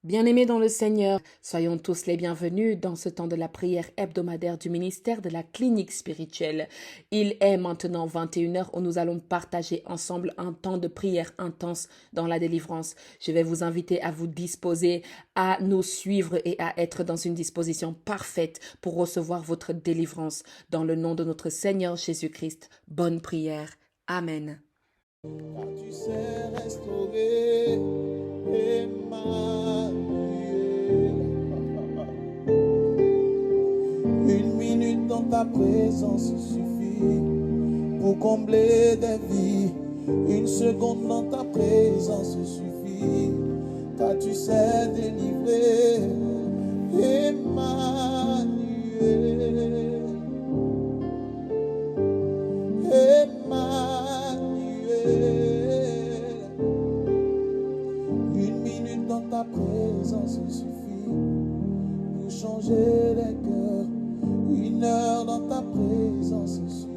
Bien-aimés dans le Seigneur, soyons tous les bienvenus dans ce temps de la prière hebdomadaire du ministère de la clinique spirituelle. Il est maintenant 21 heures où nous allons partager ensemble un temps de prière intense dans la délivrance. Je vais vous inviter à vous disposer, à nous suivre et à être dans une disposition parfaite pour recevoir votre délivrance. Dans le nom de notre Seigneur Jésus-Christ, bonne prière. Amen. Car tu sais restaurer Emmanuel. Une minute dans ta présence suffit pour combler des vies. Une seconde dans ta présence suffit, car tu sais délivrer Emmanuel. Une minute dans ta présence suffit pour changer les cœurs. Une heure dans ta présence suffit,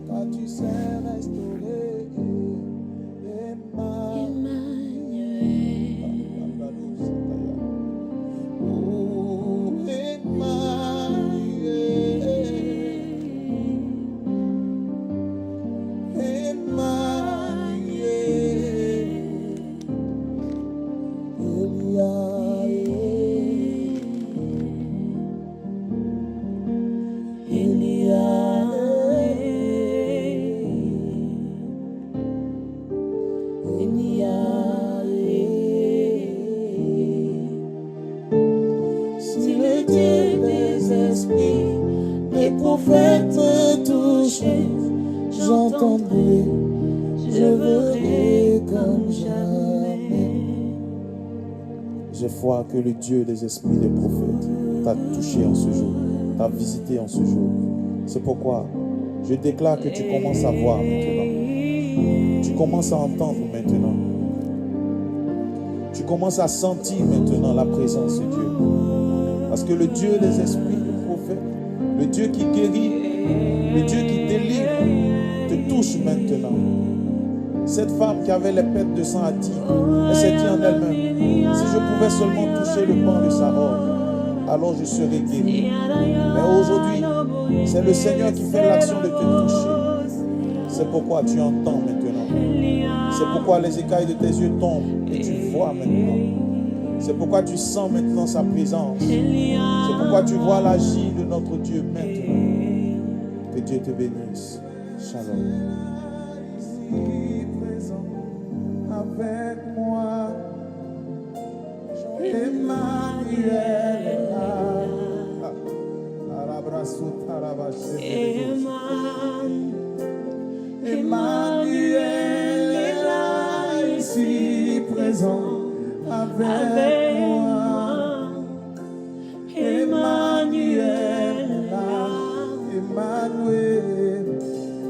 car tu sais restaurer Emmanuel. Oh, si le Dieu des esprits, les prophètes touchés, j'entendrai, je verrai comme jamais. J'ai foi que le Dieu des esprits, des prophètes t'a touché en ce jour, t'a visité en ce jour. C'est pourquoi je déclare que tu commences à voir maintenant. Tu commences à entendre maintenant. Tu commences à sentir maintenant la présence de Dieu. Parce que le Dieu des esprits, le prophète, le Dieu qui guérit, le Dieu qui délivre, te touche maintenant. Cette femme qui avait les pêtes de sang a dit, elle s'est dit en elle-même, si je pouvais seulement toucher le pan de sa robe, alors je serais guéri. Mais aujourd'hui, c'est le Seigneur qui fait l'action de te toucher. C'est pourquoi tu entends maintenant. C'est pourquoi les écailles de tes yeux tombent et tu vois maintenant. C'est pourquoi tu sens maintenant sa présence. C'est pourquoi tu vois l'agir de notre Dieu maintenant. Que Dieu te bénisse. Shalom. Présent avec moi, Emmanuel est là. Emmanuel est là, ici présent avec moi. Emmanuel est là. Emmanuel,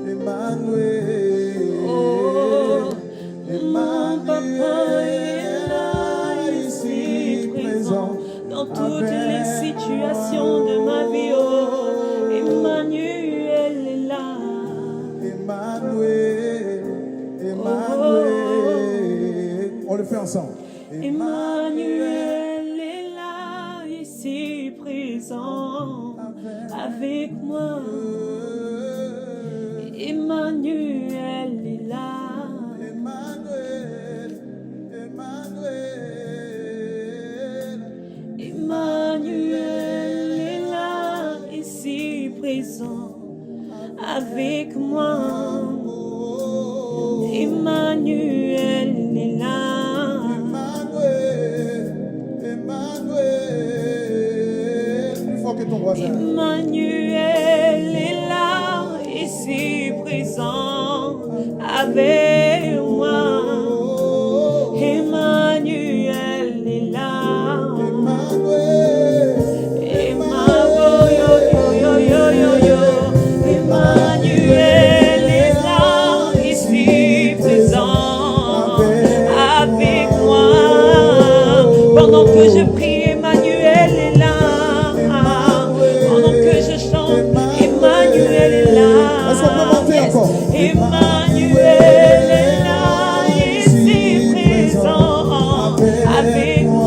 Emmanuel. Oh, Emmanuel est là, ici présent dans toutes les situations de ma vie. Oh, Emmanuel est là. Emmanuel, Emmanuel. On le fait ensemble. Emmanuel est là, ici présent avec moi. Emmanuel est là. Emmanuel, Emmanuel. Emmanuel est là, ici présent avec moi. Emmanuel est là. Plus fort que ton voisin. Emmanuel est là, ici présent avec moi. Emmanuel est là. Emmanuel est là, ici présent avec moi. Pendant que je prie, Emmanuel est là. Pendant que je chante, Emmanuel est là. Est-ce qu'on peut monter encore? Emmanuel est là, ici présent avec moi.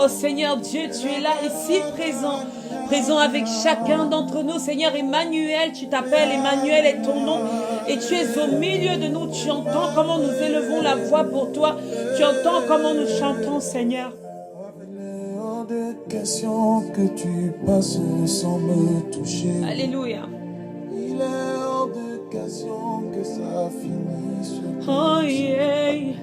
Oh Seigneur Dieu, tu es là ici présent. Présent avec chacun d'entre nous. Seigneur Emmanuel, tu t'appelles Emmanuel est ton nom. Et tu es au milieu de nous. Tu entends comment nous élevons la voix pour toi. Tu entends comment nous chantons, Seigneur. Il est hors de question que tu passes sans me toucher. Alléluia. Il est hors de question que ça finisse. Oh yeah.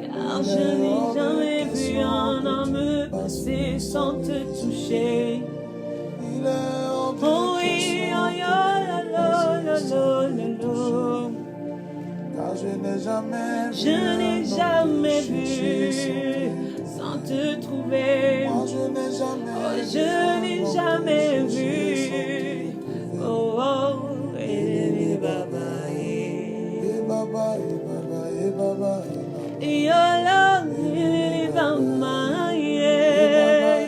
Car je n'ai jamais vu un homme passer sans te toucher. Il est hors de Oh oui, oh yeah, la la la la la la. car je Je n'ai n'ai jamais jamais vu sans te trouver. Moi, Oh, je n'ai jamais vu. Oh, oh, eh, baba, eh. Baba, Baba, Baba, Yola, eh, baba, eh.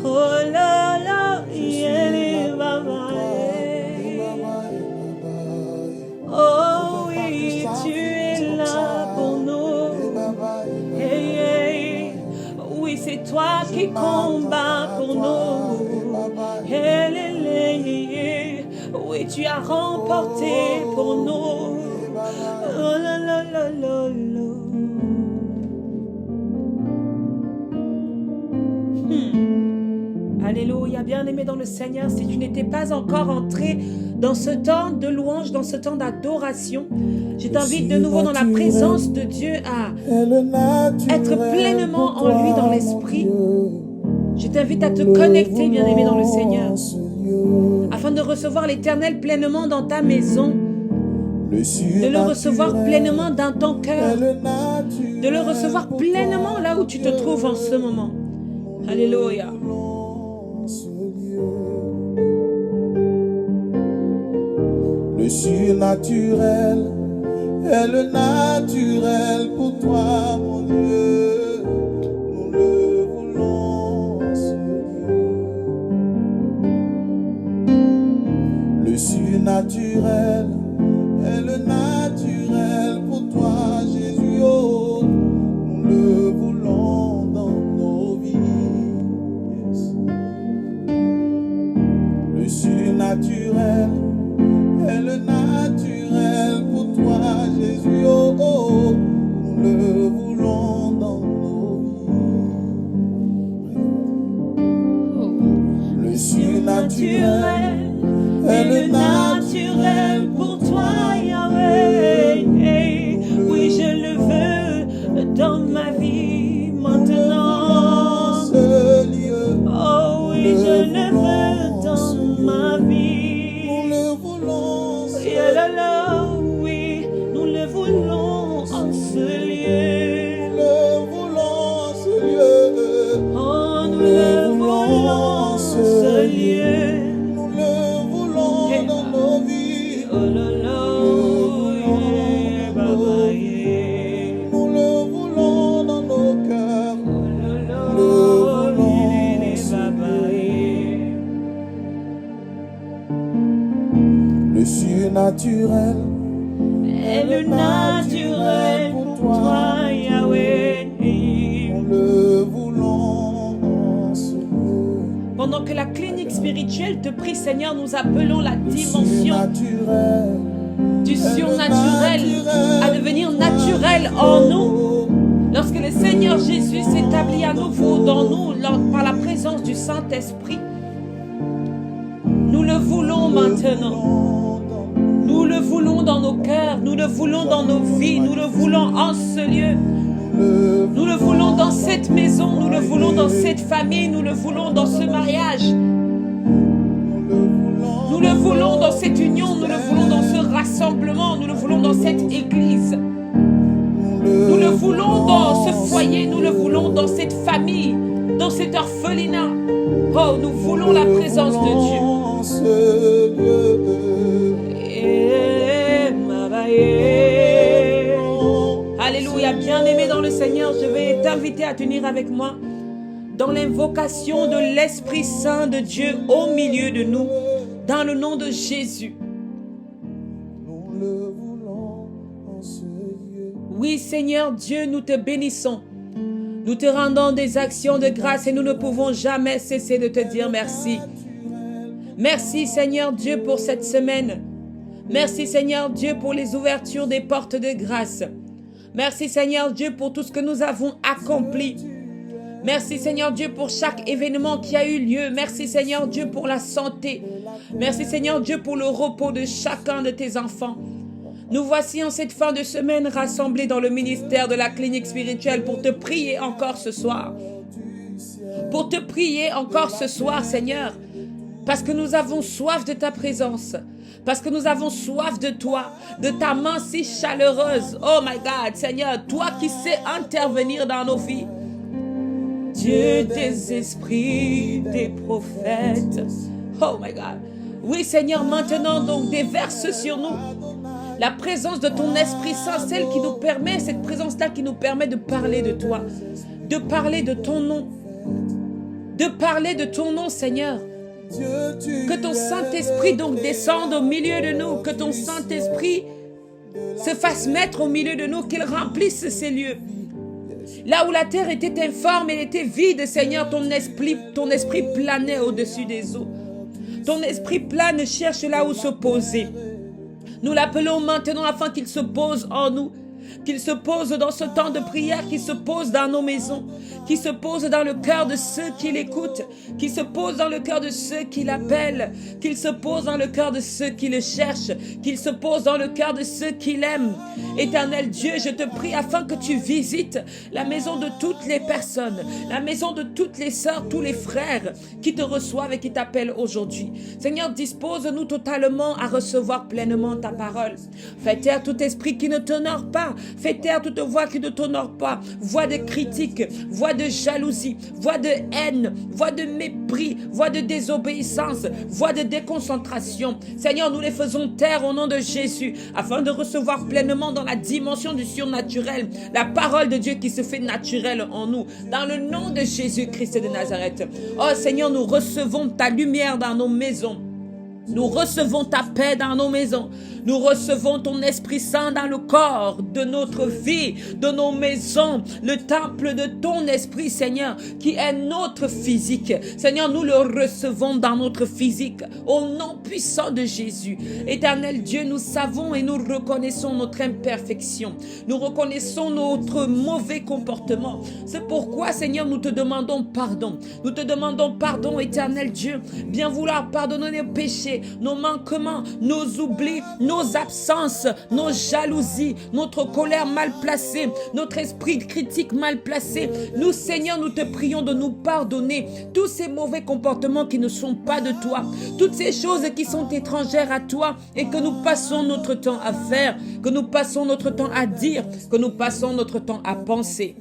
Oh, la, la, eh, baba, eh. Oh, oui, tu es là pour nous. Hey, hey. Oui, c'est toi qui combats pour nous. Hey, hey, hey. Oui, tu as remporté pour nous. Oh, la, la, la, la, la. Alléluia, bien-aimé dans le Seigneur, si tu n'étais pas encore entré dans ce temps de louange, dans ce temps d'adoration, je t'invite de nouveau dans la présence de Dieu à être pleinement en lui dans l'esprit. Je t'invite à te connecter, bien-aimé dans le Seigneur, afin de recevoir l'Éternel pleinement dans ta maison, de le recevoir pleinement dans ton cœur, de le recevoir pleinement là où tu te trouves en ce moment. Alléluia. Le surnaturel est le naturel pour toi, mon Dieu. Nous le voulons, ce Dieu. Le surnaturel est le naturel pour toi, Jésus. Oh, nous le voulons dans nos vies. Yes. Le surnaturel est le naturel pour toi, Jésus. Oh, oh, nous le voulons dans nos vies. Le surnaturel est le naturel pour toi, Yahweh. Oui, je le veux dans ma vie maintenant. Ce lieu, Oh oui, je le veux dans ma vie. nous le voulons. Et là, là, oui, nous le voulons en ce lieu. Nous le voulons, ce lieu. Oh, nous le voulons en ce lieu. Nous le voulons dans nos vies. Oh là là, yeah, baba, yeah. Nous le voulons dans nos cœurs. Oh là là, Le voulons, yeah, baba, yeah. Le surnaturel Et le naturel pour toi, Yahweh. nous le voulons dans ce lieu. Pendant que la clinique spirituelle te prie, Seigneur, nous appelons la Le dimension surnaturel du surnaturel à devenir naturel en nous. Lorsque le Seigneur Jésus s'établit à nouveau dans nous par la présence du Saint-Esprit, nous le voulons maintenant. Nous le voulons dans nos cœurs, nous le voulons dans nos vies, nous le voulons en ce lieu. Nous le voulons dans cette maison, nous le voulons dans cette famille, nous le voulons dans ce mariage. Nous le voulons dans cette union, nous le voulons dans ce rassemblement, nous le voulons dans cette église. Nous le voulons dans ce foyer, nous le voulons dans cette famille, dans cet orphelinat. Oh, nous voulons la présence de Dieu. Alléluia, bien-aimé dans le Seigneur, je vais t'inviter à tenir avec moi dans l'invocation de l'Esprit Saint de Dieu au milieu de nous, dans le nom de Jésus. Nous le voulons en ce lieu. Oui, Seigneur Dieu, nous te bénissons. Nous te rendons des actions de grâce et nous ne pouvons jamais cesser de te dire merci. Merci Seigneur Dieu pour cette semaine. Merci Seigneur Dieu pour les ouvertures des portes de grâce. Merci Seigneur Dieu pour tout ce que nous avons accompli. Merci Seigneur Dieu pour chaque événement qui a eu lieu. Merci Seigneur Dieu pour la santé. Merci Seigneur Dieu pour le repos de chacun de tes enfants. Nous voici en cette fin de semaine rassemblés dans le ministère de la clinique spirituelle pour te prier encore ce soir. Pour te prier encore ce soir Seigneur. Parce que nous avons soif de ta présence. Parce que nous avons soif de toi, de ta main si chaleureuse. Oh my God, Seigneur, toi qui sais intervenir dans nos vies. Dieu des esprits, des prophètes. Oh my God. Oui, Seigneur, maintenant donc déverse sur nous la présence de ton Esprit Saint, celle qui nous permet, cette présence-là qui nous permet de parler de toi, de parler de ton nom, de parler de ton nom, Seigneur. Que ton Saint-Esprit donc descende au milieu de nous, que ton Saint-Esprit se fasse mettre au milieu de nous, qu'il remplisse ces lieux. Là où la terre était informe, elle était vide, Seigneur, ton esprit planait au-dessus des eaux. Ton esprit plane, cherche là où se poser. Nous l'appelons maintenant afin qu'il se pose en nous, qu'il se pose dans ce temps de prière, qu'il se pose dans nos maisons, qu'il se pose dans le cœur de ceux qui l'écoutent, qu'il se pose dans le cœur de ceux qui l'appellent, qu'il se pose dans le cœur de ceux qui le cherchent, qu'il se pose dans le cœur de ceux qui l'aiment. Éternel Dieu, je te prie afin que tu visites la maison de toutes les personnes, la maison de toutes les sœurs, tous les frères qui te reçoivent et qui t'appellent aujourd'hui. Seigneur, dispose-nous totalement à recevoir pleinement ta parole. Fais taire tout esprit qui ne t'honore pas. Fais taire toute voix qui ne t'honore pas. Voix de critique, voix de jalousie, voix de haine, voix de mépris, voix de désobéissance, voix de déconcentration. Seigneur, nous les faisons taire au nom de Jésus, afin de recevoir pleinement dans la dimension du surnaturel la parole de Dieu qui se fait naturelle en nous. Dans le nom de Jésus-Christ de Nazareth. Oh Seigneur, nous recevons ta lumière dans nos maisons. Nous recevons ta paix dans nos maisons. Nous recevons ton Esprit Saint dans le corps de notre vie, de nos maisons, le temple de ton Esprit, Seigneur, qui est notre physique. Seigneur, nous le recevons dans notre physique, au nom puissant de Jésus. Éternel Dieu, nous savons et nous reconnaissons notre imperfection. Nous reconnaissons notre mauvais comportement. C'est pourquoi, Seigneur, nous te demandons pardon. Nous te demandons pardon, Éternel Dieu. Bien vouloir pardonner nos péchés, nos manquements, nos oublis, nos absences, nos jalousies, notre colère mal placée, notre esprit critique mal placé. Nous, Seigneur, nous te prions de nous pardonner tous ces mauvais comportements qui ne sont pas de toi, toutes ces choses qui sont étrangères à toi et que nous passons notre temps à faire, que nous passons notre temps à dire, que nous passons notre temps à penser.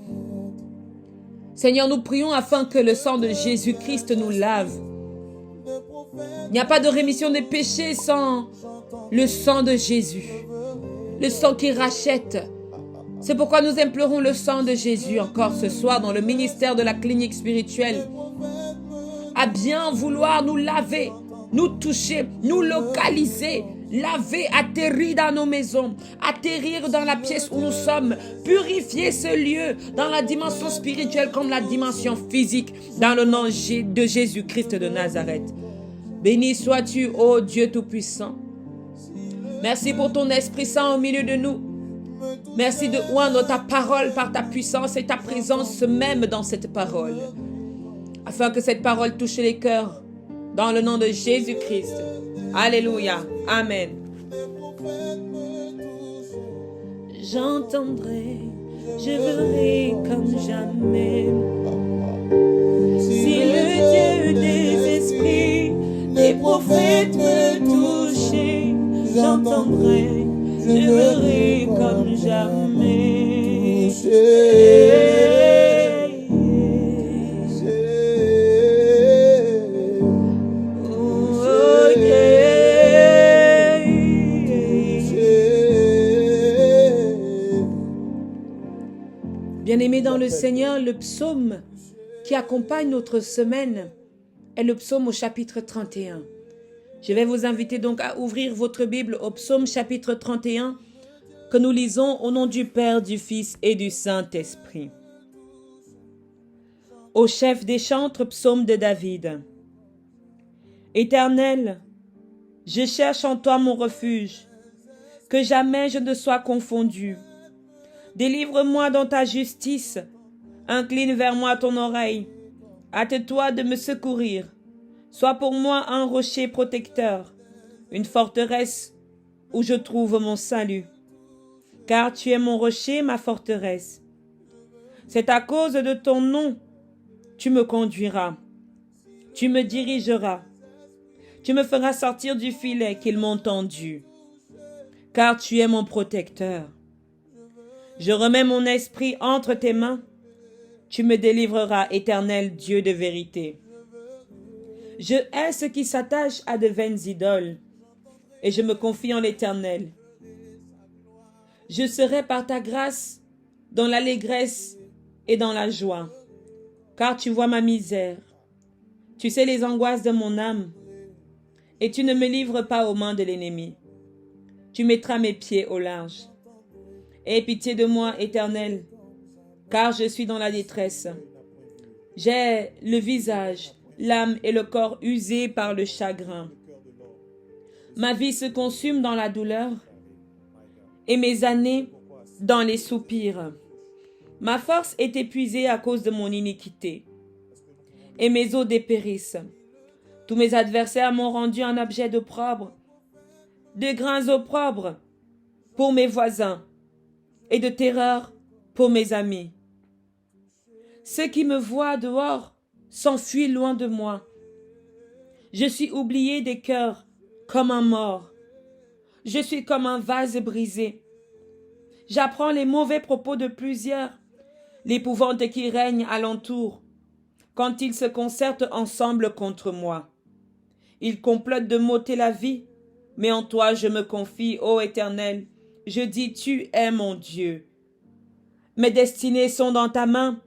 Seigneur, nous prions afin que le sang de Jésus-Christ nous lave. Il n'y a pas de rémission des péchés sans le sang de Jésus, le sang qui rachète. C'est pourquoi nous implorons le sang de Jésus encore ce soir dans le ministère de la clinique spirituelle, à bien vouloir nous laver, nous toucher, nous localiser, laver, atterrir dans nos maisons, atterrir dans la pièce où nous sommes, purifier ce lieu dans la dimension spirituelle comme la dimension physique, dans le nom de Jésus-Christ de Nazareth. Béni sois-tu, ô Dieu Tout-Puissant. Merci pour ton Esprit Saint au milieu de nous. Merci de oindre ta parole par ta puissance et ta présence même dans cette parole, afin que cette parole touche les cœurs, dans le nom de Jésus-Christ. Alléluia. Amen. J'entendrai, je verrai comme jamais. Si le Dieu des esprits, des prophètes me touchaient, j'entendrai, je verrai comme jamais. Bien-aimés dans le Seigneur, le psaume qui accompagne notre semaine est le psaume au chapitre 31. Je vais vous inviter donc à ouvrir votre Bible au psaume chapitre 31 que nous lisons au nom du Père, du Fils et du Saint-Esprit. Au chef des chantres, psaume de David. Éternel, je cherche en toi mon refuge, que jamais je ne sois confondu. Délivre-moi dans ta justice, incline vers moi ton oreille, hâte-toi de me secourir. Sois pour moi un rocher protecteur, une forteresse où je trouve mon salut. Car tu es mon rocher, ma forteresse. C'est à cause de ton nom, tu me conduiras, tu me dirigeras, tu me feras sortir du filet qu'ils m'ont tendu. Car tu es mon protecteur. Je remets mon esprit entre tes mains, tu me délivreras, Éternel Dieu de vérité. Je hais ceux qui s'attachent à de vaines idoles, et je me confie en l'Éternel. Je serai par ta grâce dans l'allégresse et dans la joie, car tu vois ma misère. Tu sais les angoisses de mon âme, et tu ne me livres pas aux mains de l'ennemi. Tu mettras mes pieds au large. Aie pitié de moi, Éternel, car je suis dans la détresse. J'ai le visage, l'âme et le corps usés par le chagrin. Ma vie se consume dans la douleur et mes années dans les soupirs. Ma force est épuisée à cause de mon iniquité et mes os dépérissent. Tous mes adversaires m'ont rendu un objet d'opprobre, de grains opprobres pour mes voisins et de terreur pour mes amis. Ceux qui me voient dehors s'enfuient loin de moi. Je suis oublié des cœurs comme un mort. Je suis comme un vase brisé. J'apprends les mauvais propos de plusieurs, l'épouvante qui règne alentour, quand ils se concertent ensemble contre moi. Ils complotent de m'ôter la vie, mais en toi je me confie, ô Éternel. Je dis, tu es mon Dieu. Mes destinées sont dans ta main.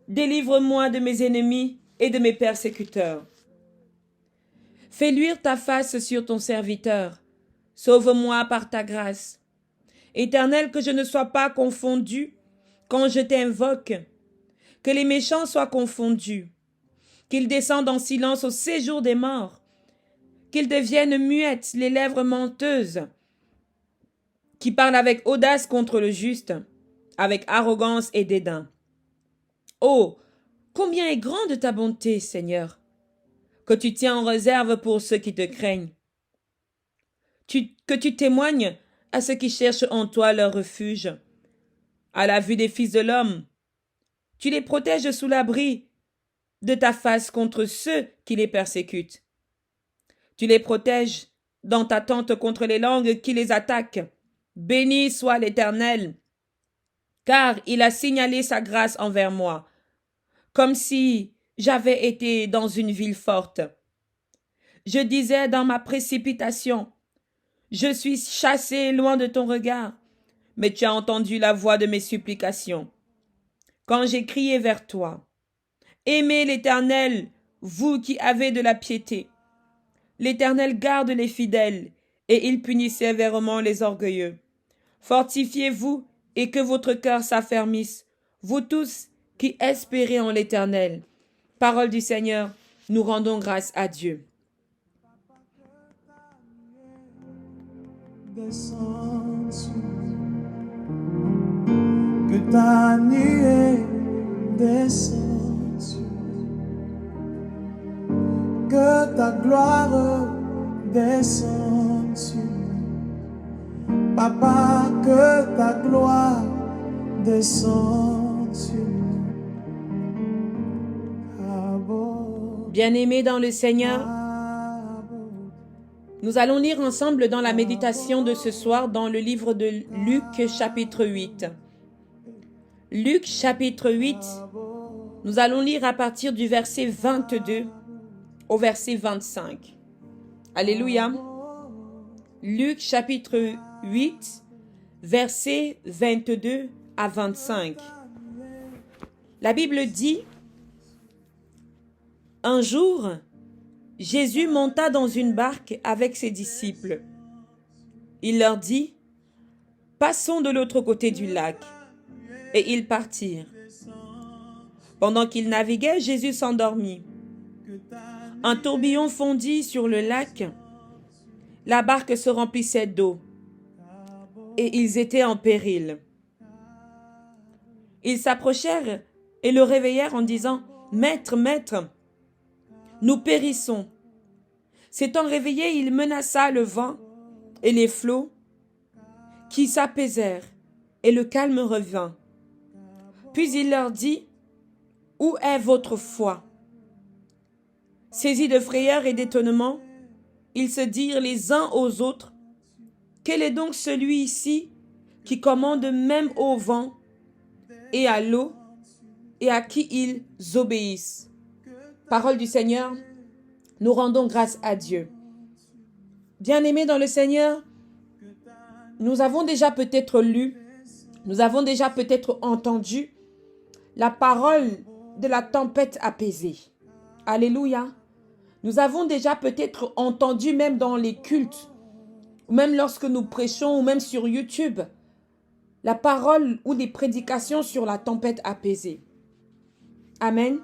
Délivre-moi de mes ennemis et de mes persécuteurs. Fais luire ta face sur ton serviteur. Sauve-moi par ta grâce. Éternel, que je ne sois pas confondu quand je t'invoque. Que les méchants soient confondus. Qu'ils descendent en silence au séjour des morts. Qu'ils deviennent muettes les lèvres menteuses, qui parlent avec audace contre le juste, avec arrogance et dédain. Oh, combien est grande ta bonté, Seigneur, que tu tiens en réserve pour ceux qui te craignent. Que tu témoignes à ceux qui cherchent en toi leur refuge. À la vue des fils de l'homme, tu les protèges sous l'abri de ta face contre ceux qui les persécutent. Tu les protèges dans ta tente contre les langues qui les attaquent. Béni soit l'Éternel, car il a signalé sa grâce envers moi, comme si j'avais été dans une ville forte. Je disais dans ma précipitation, je suis chassé loin de ton regard, mais tu as entendu la voix de mes supplications. Quand j'ai crié vers toi, aimez l'Éternel, vous qui avez de la piété. L'Éternel garde les fidèles, et il punit sévèrement les orgueilleux. Fortifiez-vous, et que votre cœur s'affermisse, vous tous qui espérez en l'Éternel. Parole du Seigneur, nous rendons grâce à Dieu. Que ta nuée descende, que ta gloire descende sur nous. Papa, que ta gloire descende sur nous. Bien-aimés dans le Seigneur, nous allons lire ensemble dans la méditation de ce soir dans le livre de Luc chapitre 8. Luc chapitre 8, nous allons lire à partir du verset 22 au verset 25. Alléluia. Luc chapitre 8, versets 22 à 25. La Bible dit, « Un jour, Jésus monta dans une barque avec ses disciples. Il leur dit, « Passons de l'autre côté du lac. » Et ils partirent. Pendant qu'il naviguait, Jésus s'endormit. Un tourbillon fondit sur le lac. La barque se remplissait d'eau et ils étaient en péril. Ils s'approchèrent et le réveillèrent en disant « Maître, maître, nous périssons. » S'étant réveillé, il menaça le vent et les flots qui s'apaisèrent et le calme revint. Puis il leur dit « Où est votre foi ?» Saisis de frayeur et d'étonnement, ils se dirent les uns aux autres « Quel est donc celui-ci qui commande même au vent et à l'eau et à qui ils obéissent ?» Parole du Seigneur, nous rendons grâce à Dieu. Bien-aimés dans le Seigneur, nous avons déjà peut-être lu, nous avons déjà peut-être entendu la parole de la tempête apaisée. Alléluia. Nous avons déjà peut-être entendu même dans les cultes, ou même lorsque nous prêchons, ou même sur YouTube, la parole ou des prédications sur la tempête apaisée. Amen.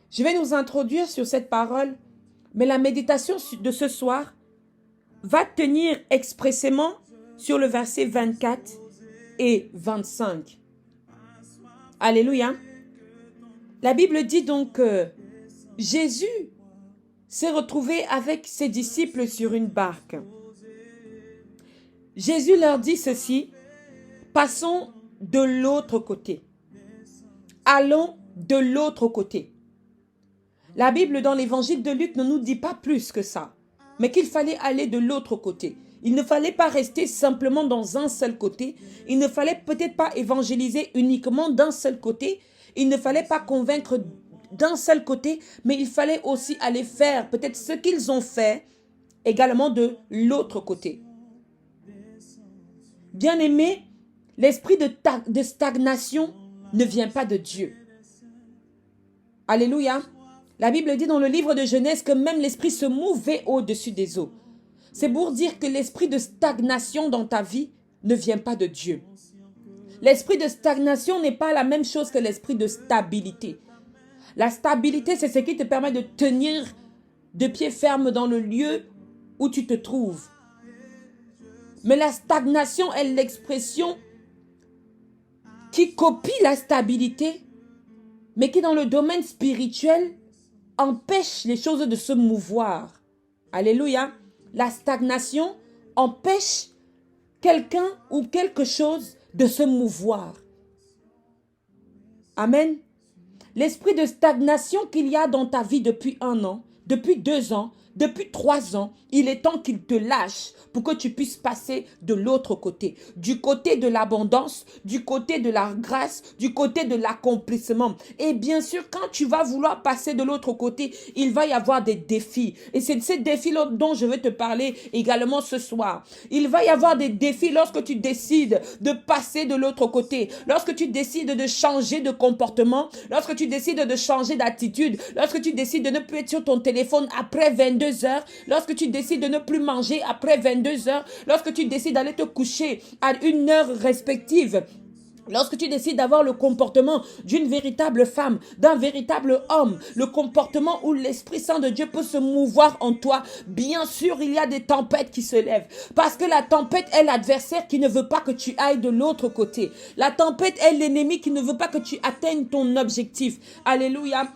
Je vais nous introduire sur cette parole, mais la méditation de ce soir va tenir expressément sur le verset 24 et 25. Alléluia. La Bible dit donc que Jésus s'est retrouvé avec ses disciples sur une barque. Jésus leur dit ceci, passons de l'autre côté. Allons de l'autre côté. La Bible dans l'évangile de Luc ne nous dit pas plus que ça, mais qu'il fallait aller de l'autre côté. Il ne fallait pas rester simplement dans un seul côté. Il ne fallait peut-être pas évangéliser uniquement d'un seul côté. Il ne fallait pas convaincre d'un seul côté, mais il fallait aussi aller faire peut-être ce qu'ils ont fait également de l'autre côté. Bien-aimés, l'esprit de stagnation ne vient pas de Dieu. Alléluia. La Bible dit dans le livre de Genèse que même l'esprit se mouvait au-dessus des eaux. C'est pour dire que l'esprit de stagnation dans ta vie ne vient pas de Dieu. L'esprit de stagnation n'est pas la même chose que l'esprit de stabilité. La stabilité, c'est ce qui te permet de tenir de pied ferme dans le lieu où tu te trouves. Mais la stagnation est l'expression qui copie la stabilité, mais qui dans le domaine spirituel empêche les choses de se mouvoir. Alléluia. La stagnation empêche quelqu'un ou quelque chose de se mouvoir. Amen. L'esprit de stagnation qu'il y a dans ta vie depuis 1 an, depuis 2 ans, depuis 3 ans, il est temps qu'il te lâche pour que tu puisses passer de l'autre côté. Du côté de l'abondance, du côté de la grâce, du côté de l'accomplissement. Et bien sûr, quand tu vas vouloir passer de l'autre côté, il va y avoir des défis. Et c'est de ces défis dont je vais te parler également ce soir. Il va y avoir des défis lorsque tu décides de passer de l'autre côté. Lorsque tu décides de changer de comportement, lorsque tu décides de changer d'attitude, lorsque tu décides de ne plus être sur ton téléphone après 22 heures, lorsque tu décides de ne plus manger après 22 heures, lorsque tu décides d'aller te coucher à une heure respective, lorsque tu décides d'avoir le comportement d'une véritable femme, d'un véritable homme, le comportement où l'Esprit Saint de Dieu peut se mouvoir en toi, bien sûr, il y a des tempêtes qui se lèvent. Parce que la tempête est l'adversaire qui ne veut pas que tu ailles de l'autre côté. La tempête est l'ennemi qui ne veut pas que tu atteignes ton objectif. Alléluia.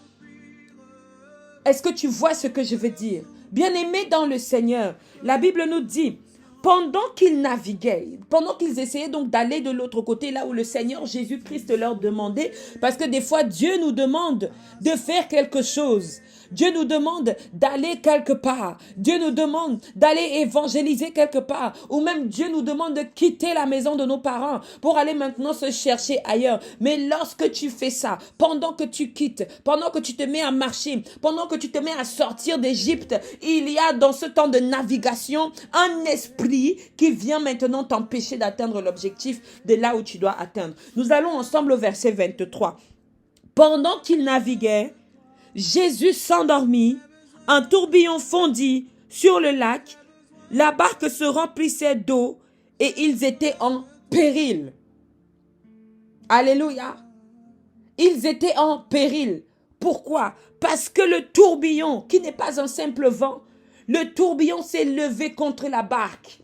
Est-ce que tu vois ce que je veux dire? Bien-aimés dans le Seigneur, la Bible nous dit, pendant qu'ils naviguaient, pendant qu'ils essayaient donc d'aller de l'autre côté, là où le Seigneur Jésus-Christ leur demandait, parce que des fois Dieu nous demande de faire quelque chose. Dieu nous demande d'aller quelque part. Dieu nous demande d'aller évangéliser quelque part. Ou même Dieu nous demande de quitter la maison de nos parents pour aller maintenant se chercher ailleurs. Mais lorsque tu fais ça, pendant que tu quittes, pendant que tu te mets à marcher, pendant que tu te mets à sortir d'Égypte, il y a dans ce temps de navigation un esprit qui vient maintenant t'empêcher d'atteindre l'objectif de là où tu dois atteindre. Nous allons ensemble au verset 23. Pendant qu'ils naviguaient, Jésus s'endormit, un tourbillon fondit sur le lac, la barque se remplissait d'eau et ils étaient en péril. Alléluia. Ils étaient en péril. Pourquoi? Parce que le tourbillon, qui n'est pas un simple vent, le tourbillon s'est levé contre la barque.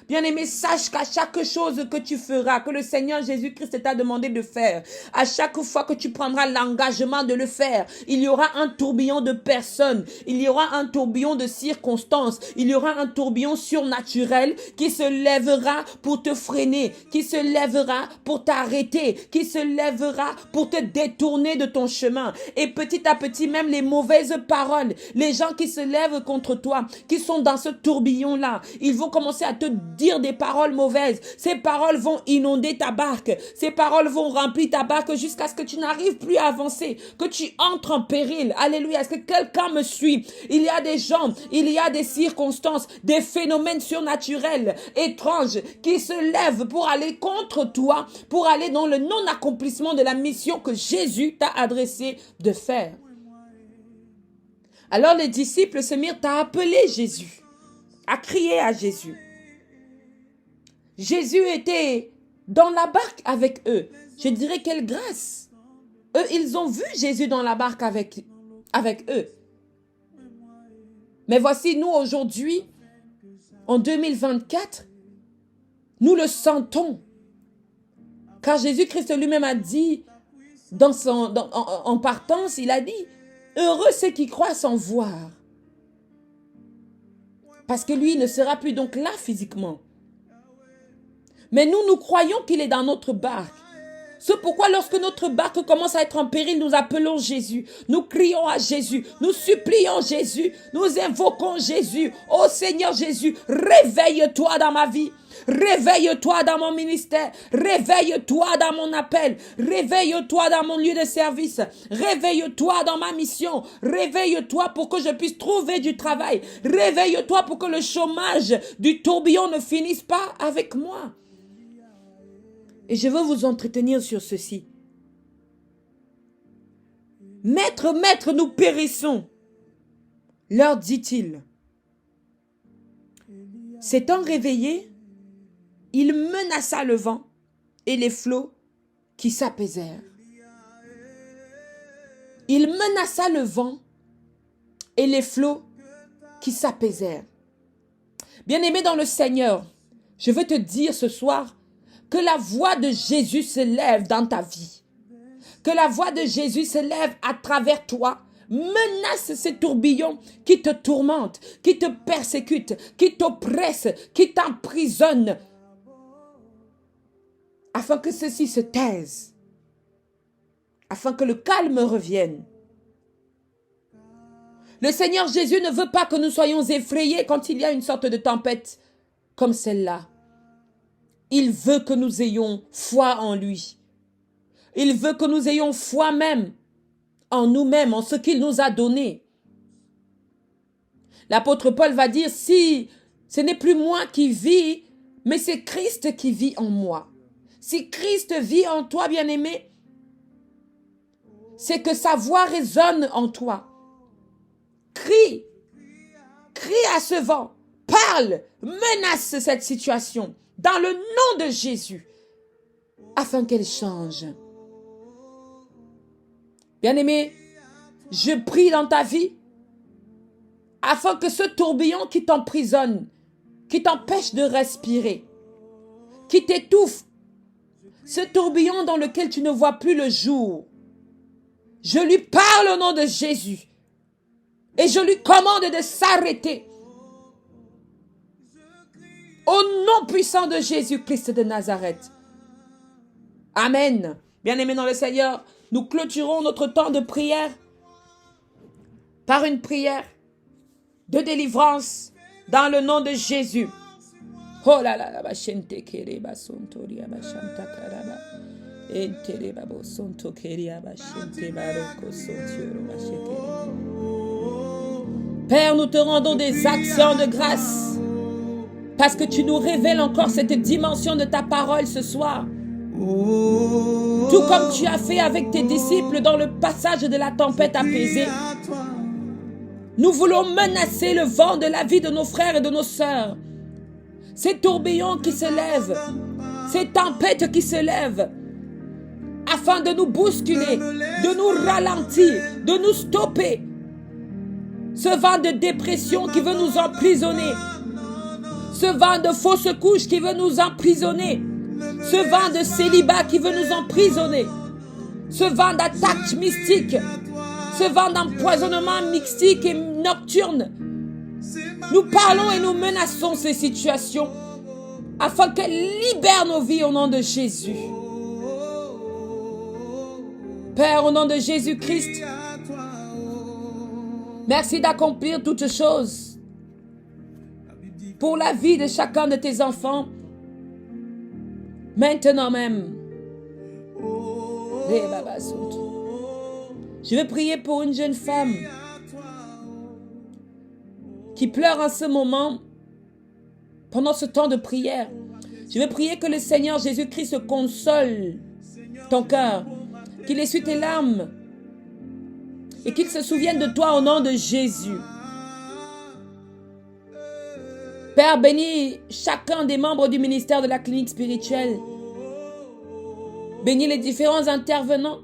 Bien-aimé, sache qu'à chaque chose que tu feras, que le Seigneur Jésus-Christ t'a demandé de faire, à chaque fois que tu prendras l'engagement de le faire, il y aura un tourbillon de personnes, il y aura un tourbillon de circonstances, il y aura un tourbillon surnaturel qui se lèvera pour te freiner, qui se lèvera pour t'arrêter, qui se lèvera pour te détourner de ton chemin. Et petit à petit, même les mauvaises paroles, les gens qui se lèvent contre toi, qui sont dans ce tourbillon-là, ils vont commencer à te dire des paroles mauvaises. Ces paroles vont inonder ta barque. Ces paroles vont remplir ta barque jusqu'à ce que tu n'arrives plus à avancer, que tu entres en péril. Alléluia. Est-ce que quelqu'un me suit? Il y a des gens, il y a des circonstances, des phénomènes surnaturels, étranges, qui se lèvent pour aller contre toi, pour aller dans le non-accomplissement de la mission que Jésus t'a adressé de faire. Alors les disciples se mirent à appeler Jésus, à crier à Jésus. Jésus était dans la barque avec eux. Je dirais quelle grâce. Eux, ils ont vu Jésus dans la barque avec eux. Mais voici, nous aujourd'hui, en 2024, nous le sentons. Car Jésus-Christ lui-même a dit, en partance, il a dit, heureux ceux qui croient sans voir. Parce que lui, il ne sera plus donc là physiquement. Mais nous croyons qu'il est dans notre barque. C'est pourquoi lorsque notre barque commence à être en péril, nous appelons Jésus. Nous crions à Jésus. Nous supplions Jésus. Nous invoquons Jésus. Oh Seigneur Jésus, réveille-toi dans ma vie. Réveille-toi dans mon ministère. Réveille-toi dans mon appel. Réveille-toi dans mon lieu de service. Réveille-toi dans ma mission. Réveille-toi pour que je puisse trouver du travail. Réveille-toi pour que le chômage du tourbillon ne finisse pas avec moi. Et je veux vous entretenir sur ceci. Maître, maître, nous périssons. Leur dit-il. S'étant réveillé, il menaça le vent et les flots qui s'apaisèrent. Il menaça le vent et les flots qui s'apaisèrent. Bien-aimé dans le Seigneur, je veux te dire ce soir que la voix de Jésus se lève dans ta vie. Que la voix de Jésus se lève à travers toi. Menace ces tourbillons qui te tourmentent, qui te persécutent, qui t'oppressent, qui t'emprisonnent. Afin que ceci se taise. Afin que le calme revienne. Le Seigneur Jésus ne veut pas que nous soyons effrayés quand il y a une sorte de tempête comme celle-là. Il veut que nous ayons foi en lui. Il veut que nous ayons foi même en nous-mêmes, en ce qu'il nous a donné. L'apôtre Paul va dire, si ce n'est plus moi qui vis, mais c'est Christ qui vit en moi. Si Christ vit en toi, bien-aimé, c'est que sa voix résonne en toi. Crie à ce vent, parle, menace cette situation. Dans le nom de Jésus, afin qu'elle change. Bien-aimé, je prie dans ta vie, afin que ce tourbillon qui t'emprisonne, qui t'empêche de respirer, qui t'étouffe, ce tourbillon dans lequel tu ne vois plus le jour, je lui parle au nom de Jésus, et je lui commande de s'arrêter. Au nom puissant de Jésus-Christ de Nazareth. Amen. Bien-aimés dans le Seigneur, nous clôturons notre temps de prière par une prière de délivrance dans le nom de Jésus. Oh là là, la bachente kereba sontoria bachanta karaba. Entereba bo sonto keria bachente baroko sontioro bachekere. Père, nous te rendons des actions de grâce. Parce que tu nous révèles encore cette dimension de ta parole ce soir. Tout comme tu as fait avec tes disciples dans le passage de la tempête apaisée. Nous voulons menacer le vent de la vie de nos frères et de nos sœurs. Ces tourbillons qui se lèvent, ces tempêtes qui se lèvent, afin de nous bousculer, de nous ralentir, de nous stopper. Ce vent de dépression qui veut nous emprisonner. Ce vent de fausses couches qui veut nous emprisonner. Ce vent de célibat qui veut nous emprisonner. Ce vent d'attaque mystique. Ce vent d'empoisonnement mystique et nocturne. Nous parlons et nous menaçons ces situations afin qu'elles libèrent nos vies au nom de Jésus. Père, au nom de Jésus-Christ, merci d'accomplir toutes choses pour la vie de chacun de tes enfants, maintenant même. Je vais prier pour une jeune femme qui pleure en ce moment pendant ce temps de prière. Je vais prier que le Seigneur Jésus-Christ console ton cœur, qu'il essuie tes larmes et qu'il se souvienne de toi au nom de Jésus. Père, bénis chacun des membres du ministère de la clinique spirituelle. Bénis les différents intervenants.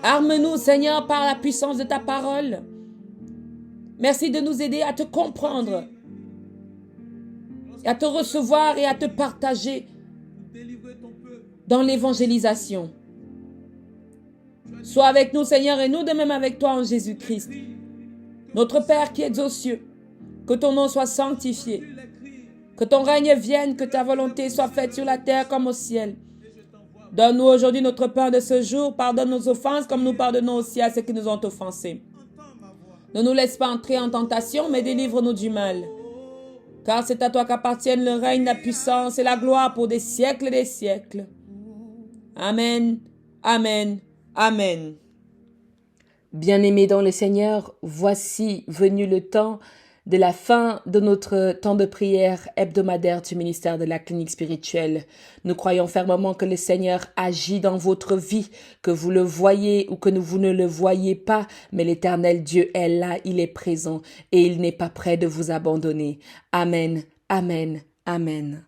Arme-nous, Seigneur, par la puissance de ta parole. Merci de nous aider à te comprendre, à te recevoir et à te partager dans l'évangélisation. Sois avec nous, Seigneur, et nous de même avec toi en Jésus-Christ. Notre Père qui es aux cieux, que ton nom soit sanctifié, que ton règne vienne, que ta volonté soit faite sur la terre comme au ciel. Donne-nous aujourd'hui notre pain de ce jour, pardonne nos offenses comme nous pardonnons aussi à ceux qui nous ont offensés. Ne nous laisse pas entrer en tentation, mais délivre-nous du mal. Car c'est à toi qu'appartiennent le règne, la puissance et la gloire pour des siècles et des siècles. Amen, amen, amen. Bien-aimés dans le Seigneur, voici venu le temps de la fin de notre temps de prière hebdomadaire du ministère de la clinique spirituelle. Nous croyons fermement que le Seigneur agit dans votre vie, que vous le voyez ou que vous ne le voyez pas, mais l'Éternel Dieu est là, il est présent et il n'est pas prêt de vous abandonner. Amen, amen, amen.